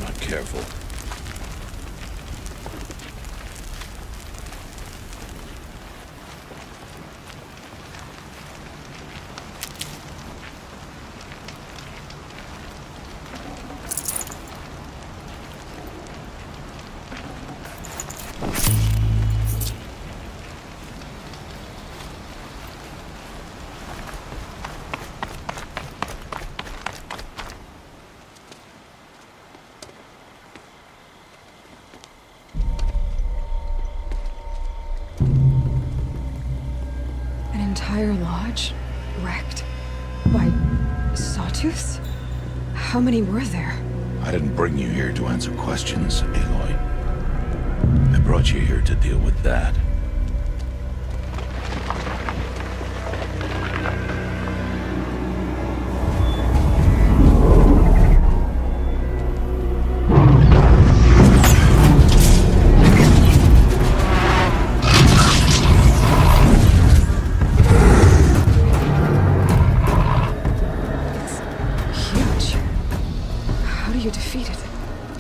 not careful. Entire lodge wrecked by sawtooths? How many were there? I didn't bring you here to answer questions, Aloy. I brought you here to deal with that.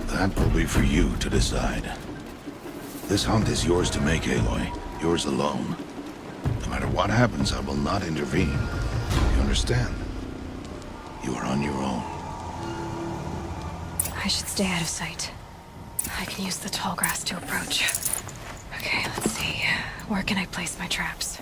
That will be for you to decide. This hunt is yours to make, Aloy. Yours alone. No matter what happens, I will not intervene. You understand? You are on your own. I should stay out of sight. I can use the tall grass to approach. Okay, let's see. Where can I place my traps?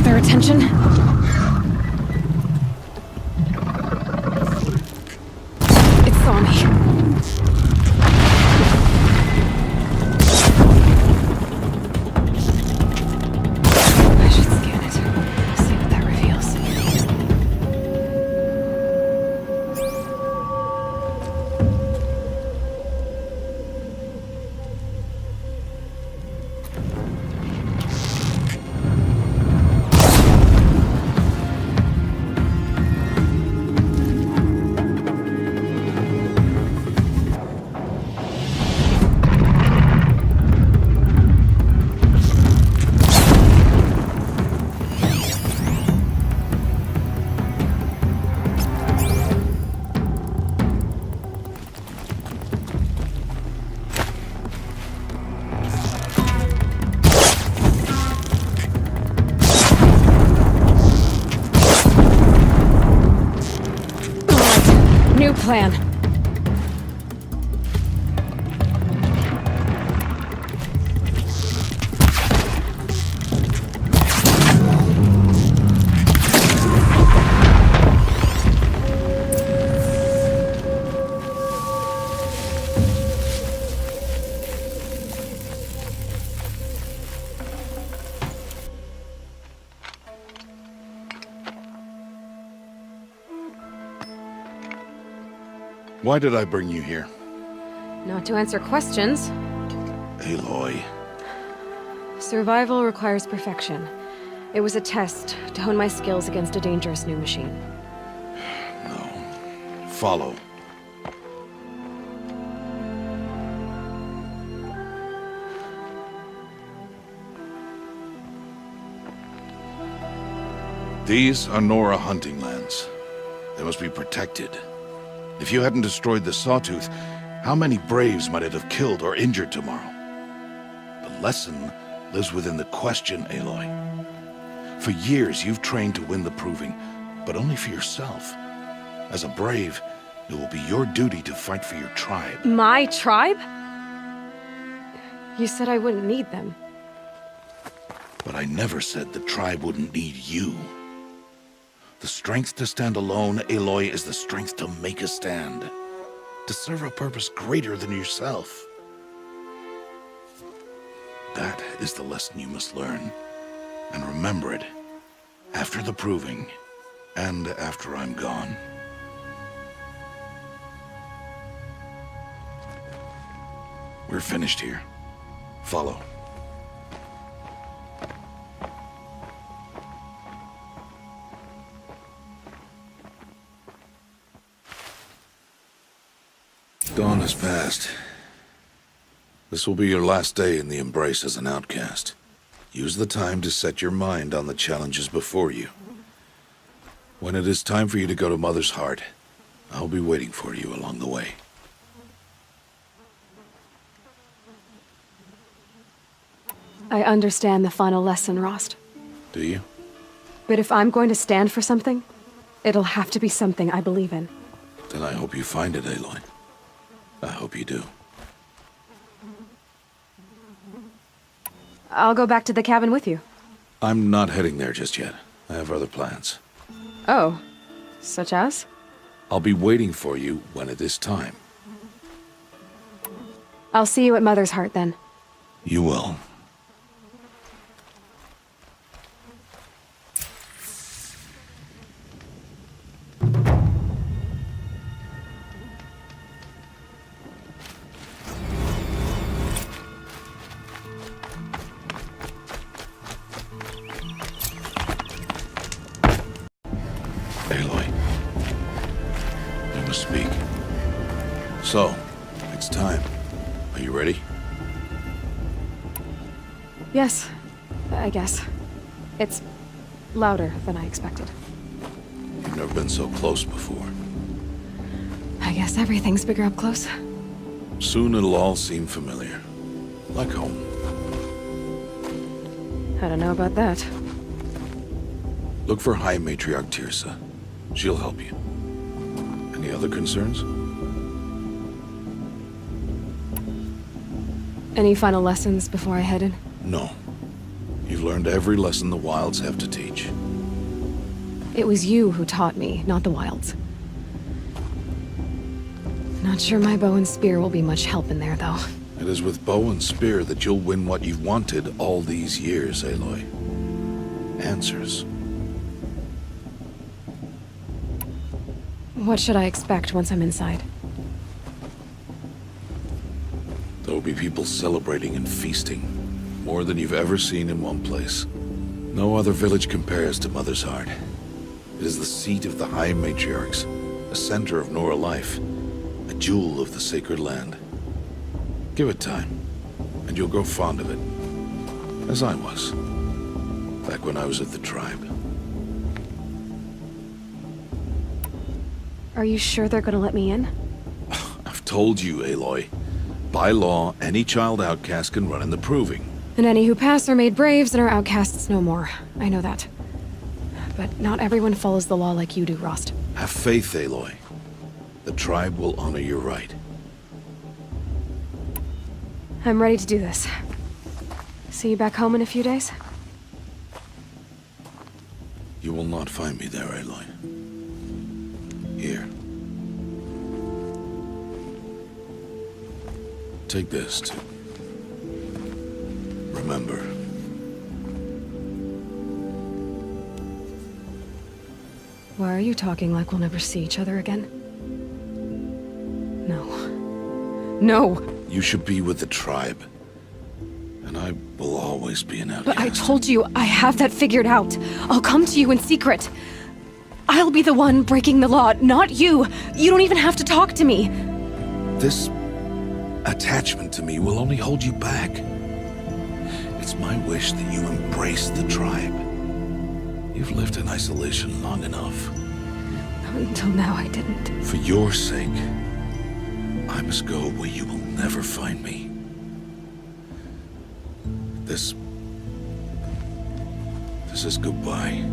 Their attention. It saw me. I should scan it. See what that reveals. New plan. Why did I bring you here? Not to answer questions. Aloy. Survival requires perfection. It was a test to hone my skills against a dangerous new machine. No. Follow. These are Nora hunting lands. They must be protected. If you hadn't destroyed the Sawtooth, how many Braves might it have killed or injured tomorrow? The lesson lives within the question, Aloy. For years, you've trained to win the Proving, but only for yourself. As a Brave, it will be your duty to fight for your tribe. My tribe? You said I wouldn't need them. But I never said the tribe wouldn't need you. The strength to stand alone, Aloy, is the strength to make a stand. To serve a purpose greater than yourself. That is the lesson you must learn. And remember it. After the Proving. And after I'm gone. We're finished here. Follow. Dawn has passed. This will be your last day in the Embrace as an outcast. Use the time to set your mind on the challenges before you. When it is time for you to go to Mother's Heart, I'll be waiting for you along the way. I understand the final lesson, Rost. Do you? But if I'm going to stand for something, it'll have to be something I believe in. Then I hope you find it, Aloy. I hope you do. I'll go back to the cabin with you. I'm not heading there just yet. I have other plans. Oh, such as? I'll be waiting for you when it is time. I'll see you at Mother's Heart then. You will. Aloy, we must speak. So, it's time. Are you ready? Yes, I guess. It's louder than I expected. You've never been so close before. I guess everything's bigger up close. Soon it'll all seem familiar. Like home. I don't know about that. Look for High Matriarch Tirsa. She'll help you. Any other concerns? Any final lessons before I head in? No. You've learned every lesson the Wilds have to teach. It was you who taught me, not the Wilds. Not sure my bow and spear will be much help in there, though. It is with bow and spear that you'll win what you've wanted all these years, Aloy. Answers. What should I expect once I'm inside? There will be people celebrating and feasting. More than you've ever seen in one place. No other village compares to Mother's Heart. It is the seat of the High Matriarchs, a center of Nora life, a jewel of the sacred land. Give it time, and you'll grow fond of it. As I was, back when I was at the tribe. Are you sure they're gonna let me in? I've told you, Aloy. By law, any child outcast can run in the Proving. And any who pass are made braves and are outcasts no more. I know that. But not everyone follows the law like you do, Rost. Have faith, Aloy. The tribe will honor your right. I'm ready to do this. See you back home in a few days? You will not find me there, Aloy. Here. Take this to remember. Why are you talking like we'll never see each other again? No. No! You should be with the tribe. And I will always be an outcast. But I told you, I have that figured out. I'll come to you in secret. I'll be the one breaking the law, not you. You don't even have to talk to me. This attachment to me will only hold you back. It's my wish that you embrace the tribe. You've lived in isolation long enough. Until now, I didn't. For your sake, I must go where you will never find me. This is goodbye.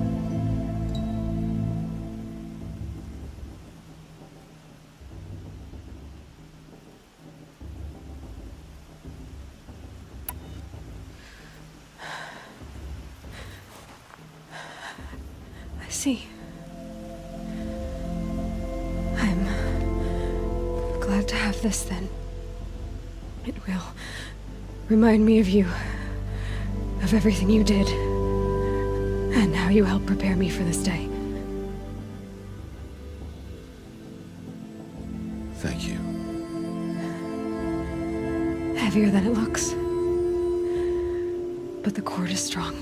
I see. I'm glad to have this then. It will remind me of you, of everything you did, and how you helped prepare me for this day. Thank you. heavier than it looks. But the cord is strong.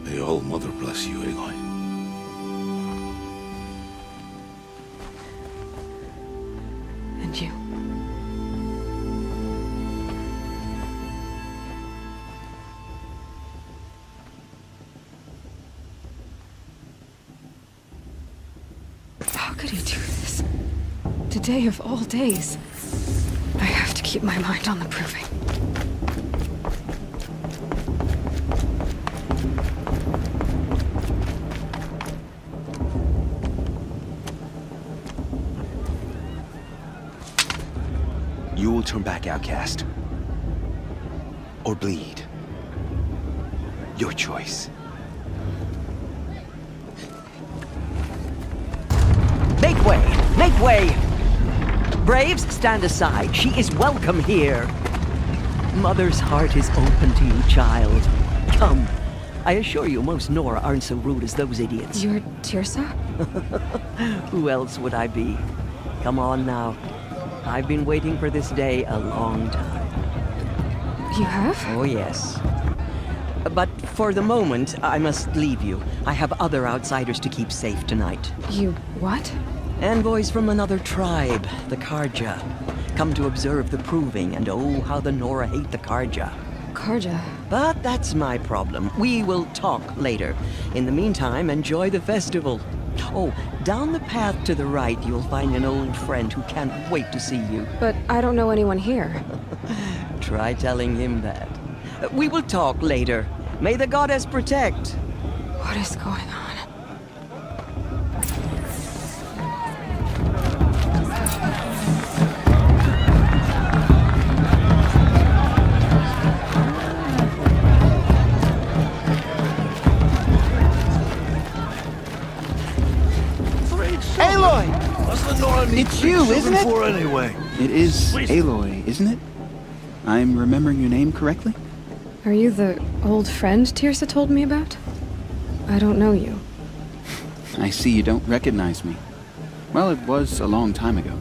May All Mother bless you, Aloy. And you. How could he do this? Today of all days. I have to keep my mind on the proving. You will turn back, outcast. Or bleed. Your choice. Make way! Make way! Braves, stand aside. She is welcome here. Mother's heart is open to you, child. Come. I assure you, most Nora aren't so rude as those idiots. You're Tirsa? Who else would I be? Come on now. I've been waiting for this day a long time. You have? Oh, yes. But for the moment, I must leave you. I have other outsiders to keep safe tonight. You what? Envoys from another tribe, the Karja. Come to observe the proving, and oh, how the Nora hate the Karja. Karja. But that's my problem. We will talk later. In the meantime, enjoy the festival. Oh, down the path to the right, you'll find an old friend who can't wait to see you. But I don't know anyone here. Try telling him that. We will talk later. May the goddess protect. What is going on? Aloy! It's you, isn't it? Anyway. It is Aloy, isn't it? I'm remembering your name correctly? Are you the old friend Tirsa told me about? I don't know you. I see you don't recognize me. Well, it was a long time ago.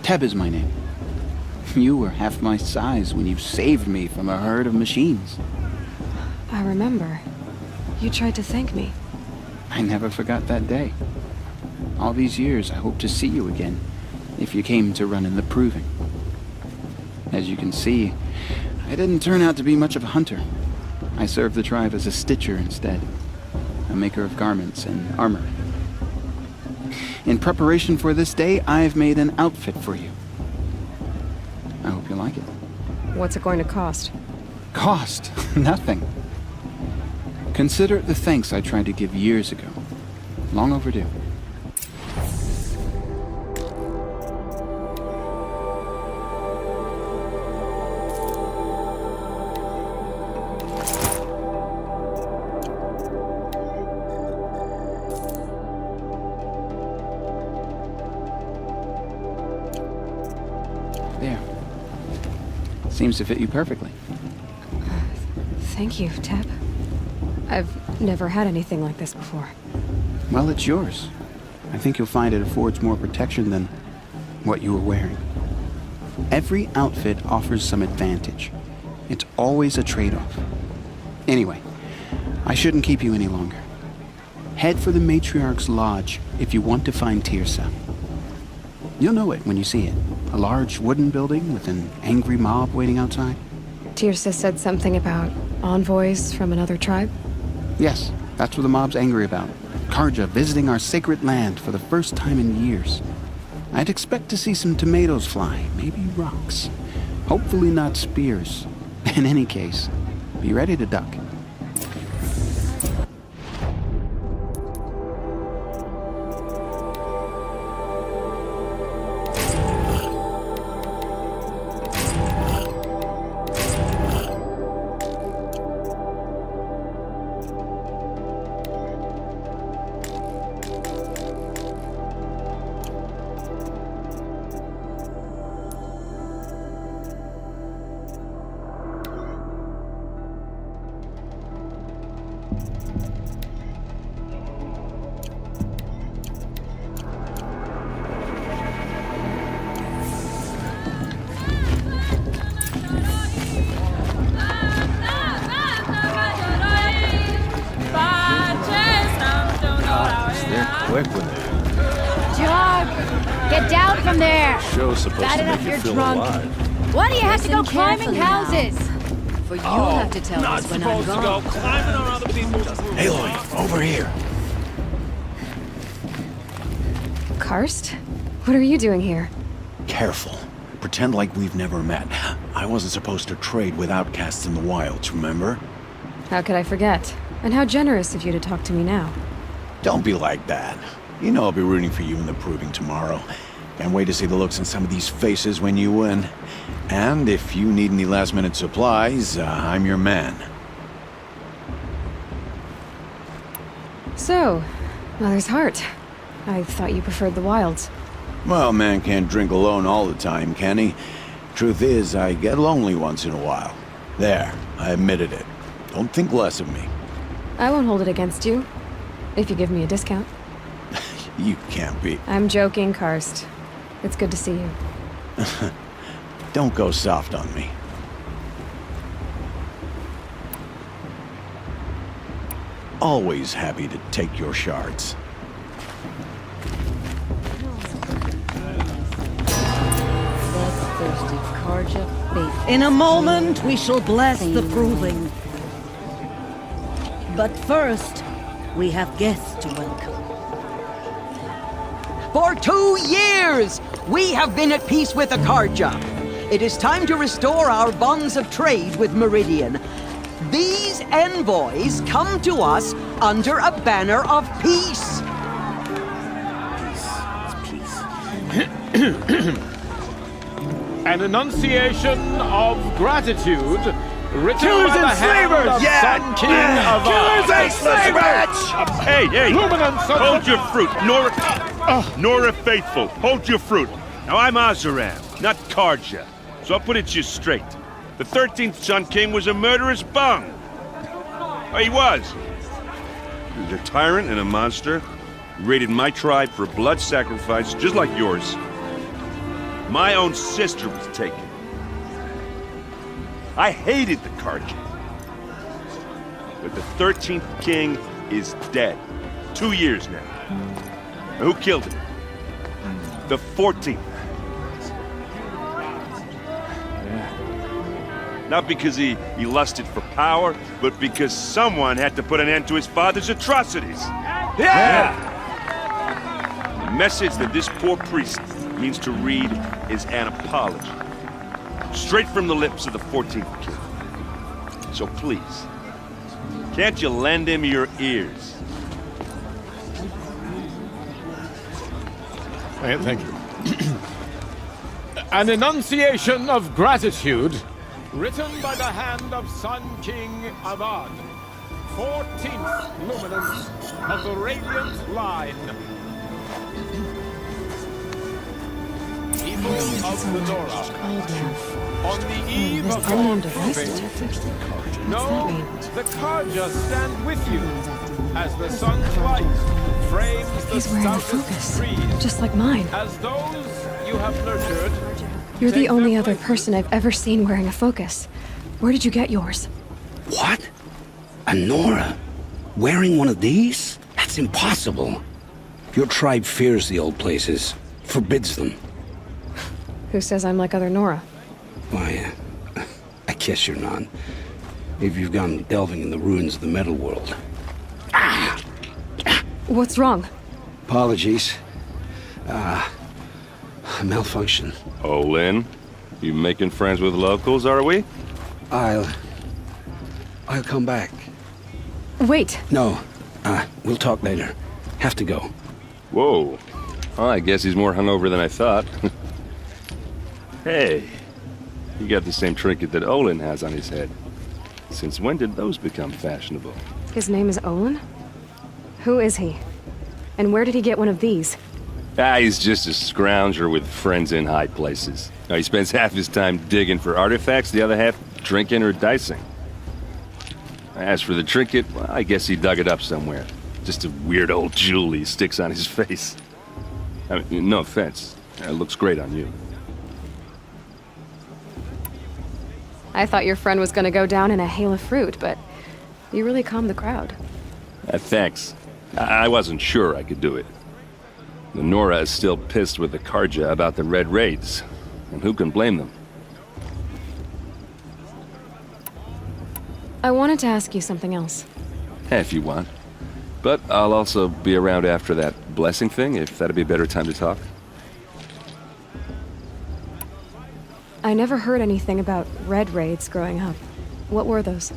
Teb is my name. You were half my size when you saved me from a herd of machines. I remember. You tried to thank me. I never forgot that day. All these years, I hope to see you again, if you came to run in the proving. As you can see, I didn't turn out to be much of a hunter. I served the tribe as a stitcher instead, a maker of garments and armor. In preparation for this day, I've made an outfit for you. I hope you like it. What's it going to cost? Cost? Nothing. Consider it the thanks I tried to give years ago. Long overdue. There. Seems to fit you perfectly. Thank you, Teb. I've never had anything like this before. Well, it's yours. I think you'll find it affords more protection than what you were wearing. Every outfit offers some advantage. It's always a trade-off. Anyway, I shouldn't keep you any longer. Head for the Matriarch's Lodge if you want to find Tirsa. You'll know it when you see it. A large wooden building with an angry mob waiting outside. Tirsa said something about envoys from another tribe? Yes, that's what the mob's angry about. Karja visiting our sacred land for the first time in years. I'd expect to see some tomatoes fly, maybe rocks. Hopefully not spears. In any case, be ready to duck. quick when they Jog! Get down from there! show's supposed Bad to enough make you you're feel drunk. alive. Why do you have to go Listen climbing carefully now. houses? For you'll have to tell us when I'm gone. climbing on other people's roofs. Aloy, over here. Karst? What are you doing here? Careful. Pretend like we've never met. I wasn't supposed to trade with outcasts in the wilds, remember? How could I forget? And how generous of you to talk to me now. Don't be like that. You know I'll be rooting for you in the proving tomorrow. Can't wait to see the looks on some of these faces when you win. And if you need any last-minute supplies, I'm your man. So, Mother's Heart. I thought you preferred the wilds. Well, man can't drink alone all the time, can he? Truth is, I get lonely once in a while. There, I admitted it. Don't think less of me. I won't hold it against you. If you give me a discount. You can't be. I'm joking, Karst. It's good to see you. Don't go soft on me. Always happy to take your shards. Bloodthirsty Karja faith. In a moment, we shall bless the proving. But first, we have guests to welcome. For 2 years, we have been at peace with the Karja. It is time to restore our bonds of trade with Meridian. These envoys come to us under a banner of peace. An enunciation of gratitude written Killers by the and hand slavers! of Sun King of Killers and slavers! Hey, hey! Luminance of Hold the- your fruit, Nora Faithful. Hold your fruit. Now I'm Azaram, not Karja, so I'll put it to you straight. The 13th Sun King was a murderous bung. Oh, he was. He was a tyrant and a monster. He raided my tribe for a blood sacrifice, just like yours. My own sister was taken. I hated the Karja. But the 13th king is dead. 2 years now. And who killed him? The 14th. Not because he lusted for power, but because someone had to put an end to his father's atrocities. Yeah! The message that this poor priest means to read is an apology. Straight from the lips of the 14th king. So please, can't you lend him your ears? Thank you. An enunciation of gratitude written by the hand of Sun King Avad, 14th luminance of the Radiant Line. People of the Nora, on the eve of your proving, know the Karja stand with you as the sun's light frames the He's wearing a stoutest focus, trees. just like mine. As those you have nurtured, You're the take only their other places. person I've ever seen wearing a focus. Where did you get yours? What? A Nora? Wearing one of these? That's impossible. Your tribe fears the old places, forbids them. Who says I'm like other Nora? Why, I guess you're not. If you've gone delving in the ruins of the metal world. What's wrong? Apologies. A malfunction. Oh, Lynn, you making friends with locals, are we? I'll come back. Wait! No, we'll talk later. Have to go. Whoa. Well, I guess he's more hungover than I thought. Hey, you got the same trinket that Olin has on his head. Since when did those become fashionable? His name is Olin? Who is he? And where did he get one of these? He's just a scrounger with friends in high places. Now, he spends half his time digging for artifacts, the other half drinking or dicing. As for the trinket, well, I guess he dug it up somewhere. Just a weird old jewel he sticks on his face. I mean, no offense. It looks great on you. I thought your friend was gonna go down in a hail of fruit, but you really calmed the crowd. Thanks. I wasn't sure I could do it. The Nora is still pissed with the Karja about the Red Raids, and who can blame them? I wanted to ask you something else. If you want. But I'll also be around after that blessing thing, if that'd be a better time to talk. I never heard anything about Red Raids growing up. What were those?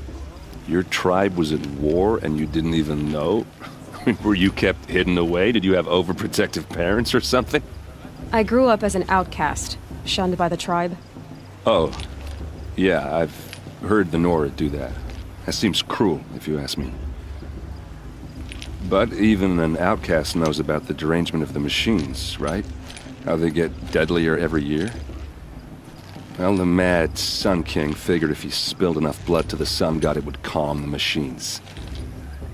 Your tribe was at war and you didn't even know? I mean, were you kept hidden away? Did you have overprotective parents or something? I grew up as an outcast, shunned by the tribe. Oh, yeah, I've heard the Nora do that. That seems cruel, if you ask me. But even an outcast knows about the derangement of the machines, right? How they get deadlier every year? Well, the mad Sun King figured if he spilled enough blood to the Sun God, it would calm the machines.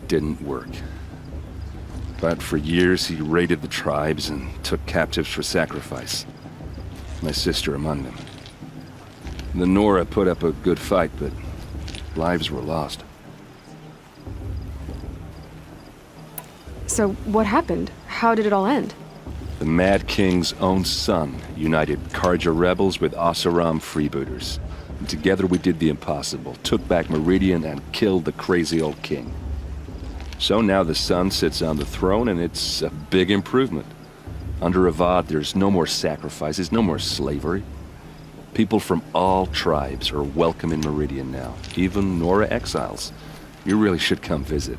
Didn't work. But for years, he raided the tribes and took captives for sacrifice. My sister among them. The Nora put up a good fight, but lives were lost. So, what happened? How did it all end? The Mad King's own son united Karja rebels with Oseram freebooters. And together we did the impossible, took back Meridian and killed the crazy old king. So now the son sits on the throne and it's a big improvement. Under Avad, there's no more sacrifices, no more slavery. People from all tribes are welcome in Meridian now, even Nora exiles. You really should come visit.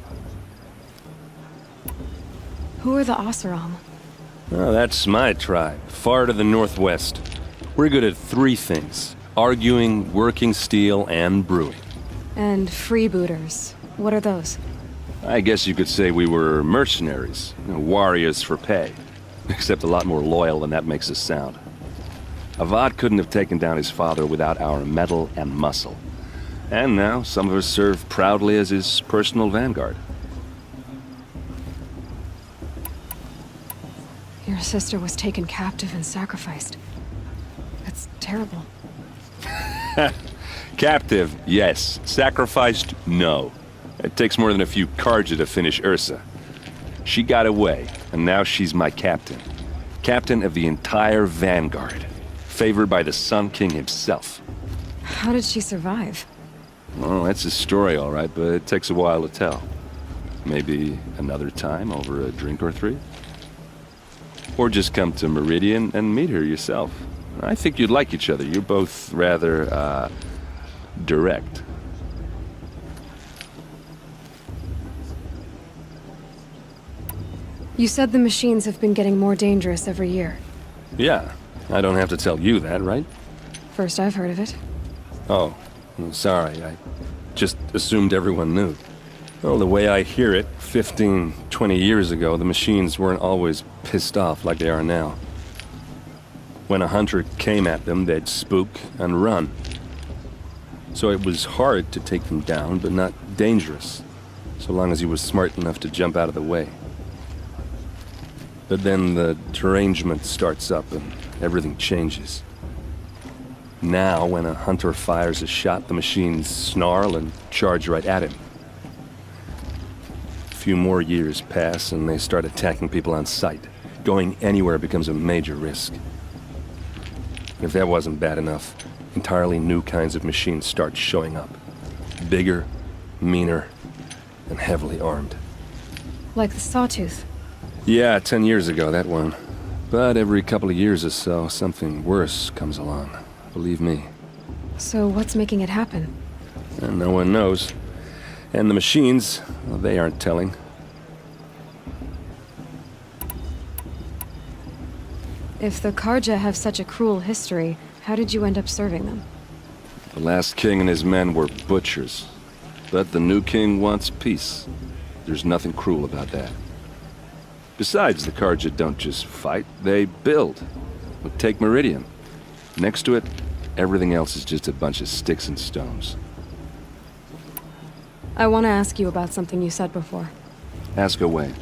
Who are the Oseram? Oh, that's my tribe, far to the northwest. We're good at 3 things: arguing, working steel, and brewing. And freebooters. What are those? I guess you could say we were mercenaries, warriors for pay. Except a lot more loyal than that makes us sound. Avad couldn't have taken down his father without our metal and muscle. And now some of us serve proudly as his personal vanguard. Your sister was taken captive and sacrificed. That's terrible. Captive, yes. Sacrificed, no. It takes more than a few Karja to finish Ursa. She got away, and now she's my captain. Captain of the entire vanguard. Favored by the Sun King himself. How did she survive? Well, that's a story, all right, but it takes a while to tell. Maybe another time over a drink or 3? Or just come to Meridian and meet her yourself. I think you'd like each other. You're both rather, direct. You said the machines have been getting more dangerous every year. Yeah, I don't have to tell you that, right? First I've heard of it. Oh, well, sorry. I just assumed everyone knew. Well, the way I hear it, 15, 20 years ago, the machines weren't always pissed off like they are now. When a hunter came at them, they'd spook and run. So it was hard to take them down, but not dangerous, so long as he was smart enough to jump out of the way. But then the derangement starts up and everything changes. Now, when a hunter fires a shot, the machines snarl and charge right at him. A few more years pass and they start attacking people on sight. Going anywhere becomes a major risk. If that wasn't bad enough, entirely new kinds of machines start showing up. Bigger, meaner, and heavily armed. Like the Sawtooth. Yeah, 10 years ago, that one. But every couple of years or so, something worse comes along. Believe me. So what's making it happen? And no one knows. And the machines, well, they aren't telling. If the Karja have such a cruel history, how did you end up serving them? The last king and his men were butchers. But the new king wants peace. There's nothing cruel about that. Besides, the Karja don't just fight, they build. But take Meridian. Next to it, everything else is just a bunch of sticks and stones. I want to ask you about something you said before. Ask away.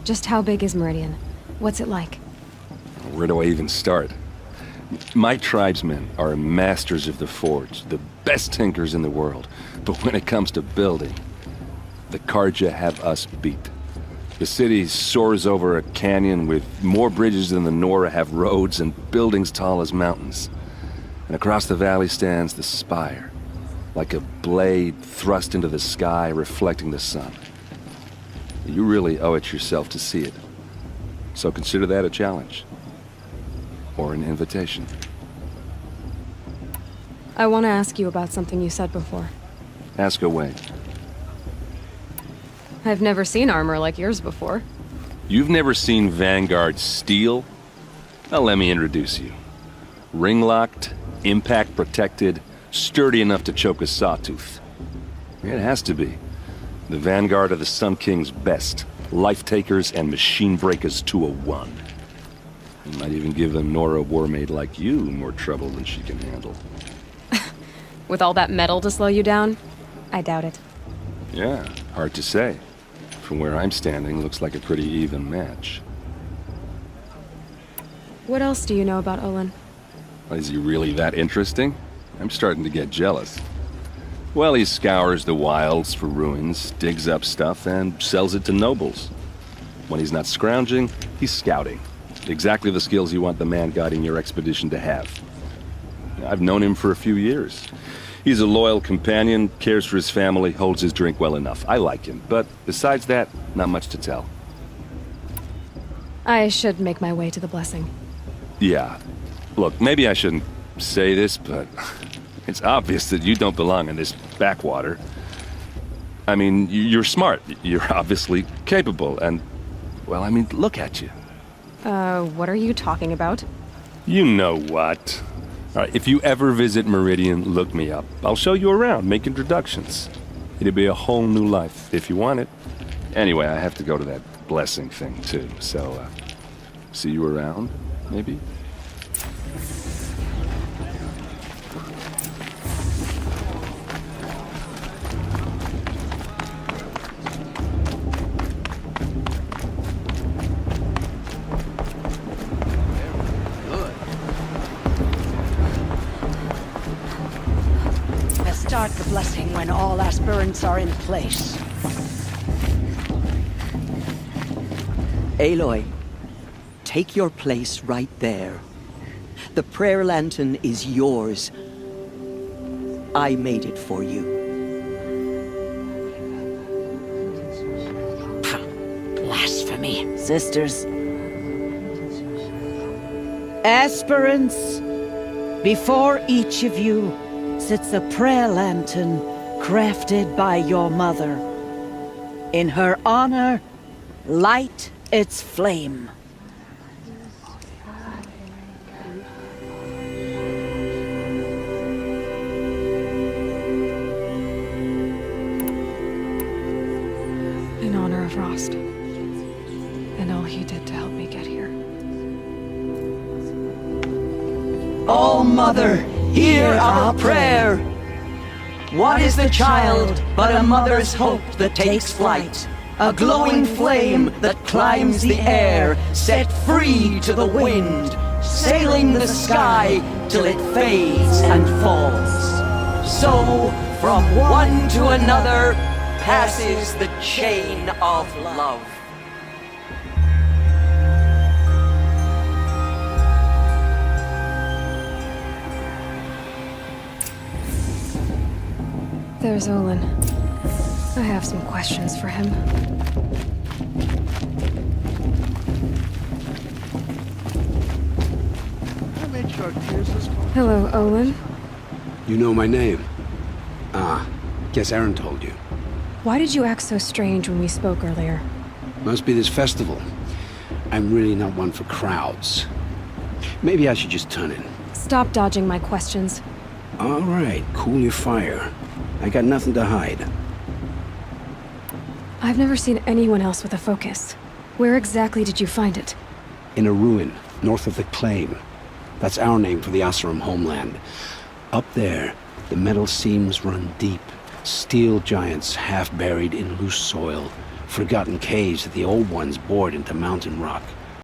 Just how big is Meridian? What's it like? Where do I even start? My tribesmen are masters of the forge, the best tinkers in the world. But when it comes to building, the Carja have us beat. The city soars over a canyon with more bridges than the Nora have roads and buildings tall as mountains. And across the valley stands the spire, like a blade thrust into the sky reflecting the sun. You really owe it yourself to see it. So consider that a challenge. Or an invitation. I want to ask you about something you said before. Ask away. I've never seen armor like yours before. You've never seen Vanguard steel? Well, let me introduce you. Ring-locked, impact-protected, sturdy enough to choke a sawtooth. It has to be. The Vanguard of the Sun King's best. Life-takers and machine breakers to a one. You might even give a Nora warmaid like you more trouble than she can handle. With all that metal to slow you down? I doubt it. Yeah, hard to say. From where I'm standing, looks like a pretty even match. What else do you know about Olin? Is he really that interesting? I'm starting to get jealous. Well, he scours the wilds for ruins, digs up stuff, and sells it to nobles. When he's not scrounging, he's scouting. Exactly the skills you want the man guiding your expedition to have. I've known him for a few years. He's a loyal companion, cares for his family, holds his drink well enough. I like him, but besides that, not much to tell. I should make my way to the blessing. Yeah. Look, maybe I shouldn't say this, but it's obvious that you don't belong in this backwater. I mean, you're smart. You're obviously capable, and, well, I mean, look at you. What are you talking about? You know what. All right, if you ever visit Meridian, look me up. I'll show you around, make introductions. It'll be a whole new life, if you want it. Anyway, I have to go to that blessing thing, too, so, see you around, maybe? Start the blessing when all aspirants are in place. Aloy, take your place right there. The prayer lantern is yours. I made it for you. Blasphemy. Sisters. Aspirants, before each of you sits a prayer lantern crafted by your mother. In her honor, light its flame. In honor of Rost. And all he did to help me get here. Oh, Mother, hear our prayer. What is the child but a mother's hope that takes flight? A glowing flame that climbs the air, set free to the wind, sailing the sky till it fades and falls. So, from one to another, passes the chain of love. There's Olin. I have some questions for him. Hello, Olin. You know my name? Ah, guess Aaron told you. Why did you act so strange when we spoke earlier? Must be this festival. I'm really not one for crowds. Maybe I should just turn in. Stop dodging my questions. All right, cool your fire. I got nothing to hide. I've never seen anyone else with a focus. Where exactly did you find it? In a ruin, north of the Claim. That's our name for the Oseram homeland. Up there, the metal seams run deep. Steel giants half buried in loose soil. Forgotten caves that the old ones bored into mountain rock.